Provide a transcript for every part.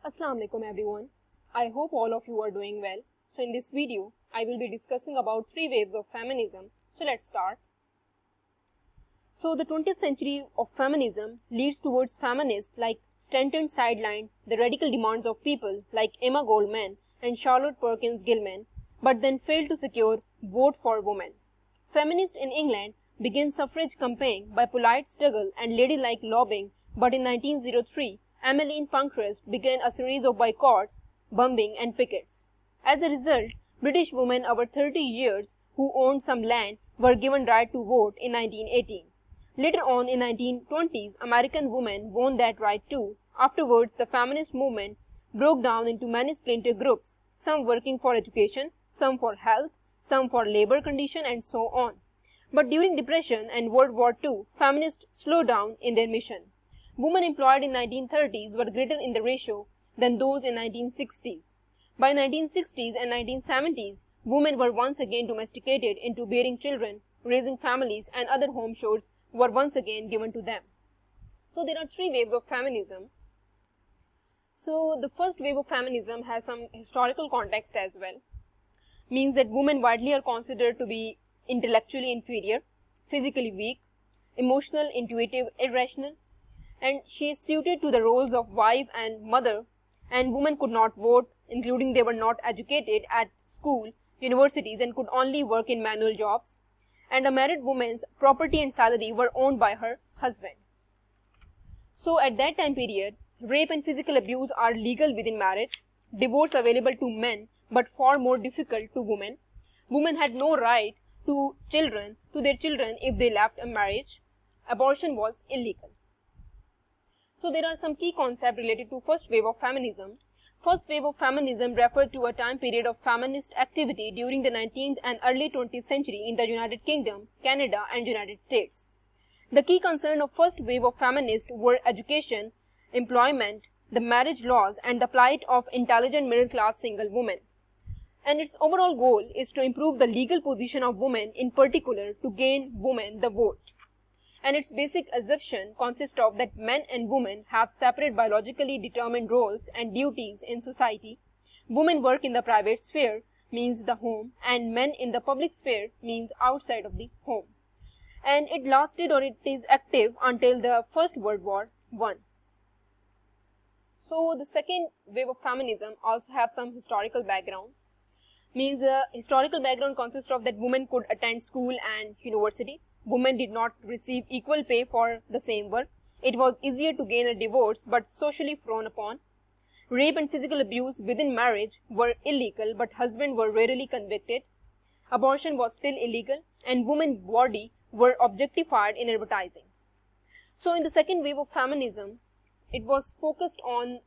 Assalamu alaikum everyone. I hope all of you are doing well. So in this video, I will be discussing about three waves of feminism. So let's start. So the 20th century of feminism leads towards feminists like Stanton sidelined the radical demands of people like Emma Goldman and Charlotte Perkins Gilman, but then failed to secure vote for women. Feminists in England began suffrage campaign by polite struggle and ladylike lobbying, but in 1903, Emmeline Pankhurst began a series of boycotts, bombing and pickets. As a result, British women over 30 years who owned some land were given right to vote in 1918. Later on in 1920s, American women won that right too. Afterwards, the feminist movement broke down into many splinter groups, some working for education, some for health, some for labor condition and so on. But during Depression and World War II, feminists slowed down in their mission. Women employed in 1930s were greater in the ratio than those in 1960s. By 1960s and 1970s, women were once again domesticated into bearing children, raising families, and other home chores were once again given to them. So there are three waves of feminism. So the first wave of feminism has some historical context as well. Means that women widely are considered to be intellectually inferior, physically weak, emotional, intuitive, irrational, and she is suited to the roles of wife and mother, and women could not vote, including they were not educated at school, universities, and could only work in manual jobs. And a married woman's property and salary were owned by her husband. So at that time period, rape and physical abuse are legal within marriage, divorce available to men but far more difficult to women. Women had no right to their children if they left a marriage. Abortion was illegal. So there are some key concepts related to first wave of feminism. First wave of feminism referred to a time period of feminist activity during the 19th and early 20th century in the United Kingdom, Canada and United States. The key concern of first wave of feminists were education, employment, the marriage laws and the plight of intelligent middle-class single women. And its overall goal is to improve the legal position of women, in particular to gain women the vote. And its basic assumption consists of that men and women have separate biologically determined roles and duties in society. Women work in the private sphere, means the home, and men in the public sphere, means outside of the home. And it lasted, or it is active until the First World War I. So the second wave of feminism also have some historical background. Means historical background consists of that women could attend school and university. Women did not receive equal pay for the same work. It was easier to gain a divorce but socially frowned upon. Rape and physical abuse within marriage were illegal but husbands were rarely convicted. Abortion was still illegal and women's body were objectified in advertising. So in the second wave of feminism, it was focused on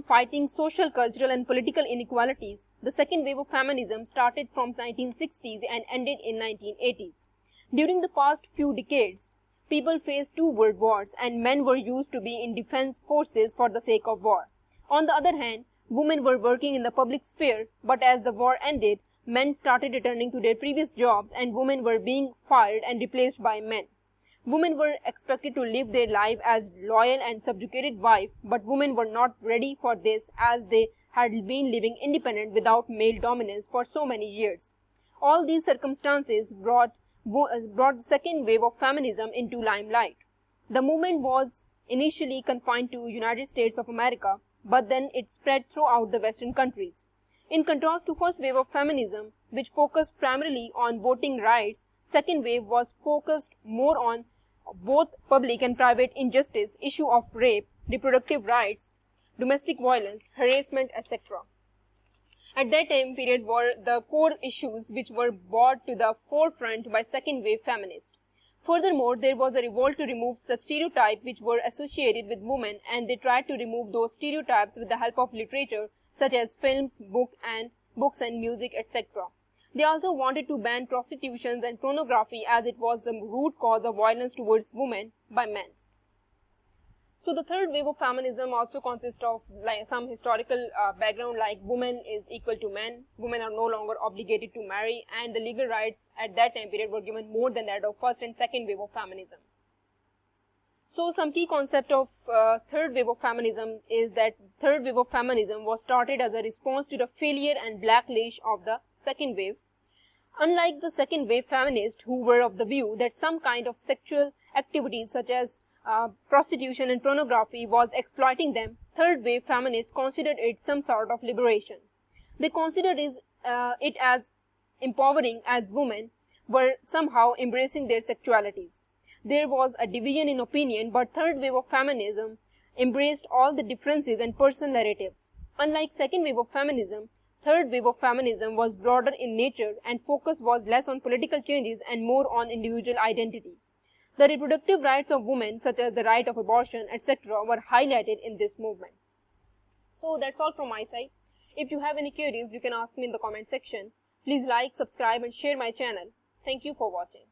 fighting social, cultural and political inequalities. The second wave of feminism started from 1960s and ended in 1980s. During the past few decades, people faced two world wars and men were used to be in defense forces for the sake of war. On the other hand, women were working in the public sphere, but as the war ended, men started returning to their previous jobs and women were being fired and replaced by men. Women were expected to live their life as loyal and subjugated wives, but women were not ready for this as they had been living independent without male dominance for so many years. All these circumstances brought the second wave of feminism into limelight. The movement was initially confined to United States of America, but then it spread throughout the Western countries. In contrast to first wave of feminism, which focused primarily on voting rights, second wave was focused more on both public and private injustice, issue of rape, reproductive rights, domestic violence, harassment, etc. At that time period were the core issues which were brought to the forefront by second wave feminists. Furthermore, there was a revolt to remove the stereotypes which were associated with women, and they tried to remove those stereotypes with the help of literature such as films, books and music, etc. They also wanted to ban prostitution and pornography as it was the root cause of violence towards women by men. So the third wave of feminism also consists of some historical background like women is equal to men, women are no longer obligated to marry, and the legal rights at that time period were given more than that of first and second wave of feminism. So some key concept of third wave of feminism is that third wave of feminism was started as a response to the failure and backlash of the second wave. Unlike the second wave feminists who were of the view that some kind of sexual activities such as prostitution and pornography was exploiting them, third wave feminists considered it some sort of liberation. They considered it as empowering as women were somehow embracing their sexualities. There was a division in opinion, but third wave of feminism embraced all the differences and personal narratives. Unlike second wave of feminism, third wave of feminism was broader in nature and focus was less on political changes and more on individual identity. The reproductive rights of women, such as the right of abortion, etc., were highlighted in this movement. So that's all from my side. If you have any queries, you can ask me in the comment section. Please like, subscribe and share my channel. Thank you for watching.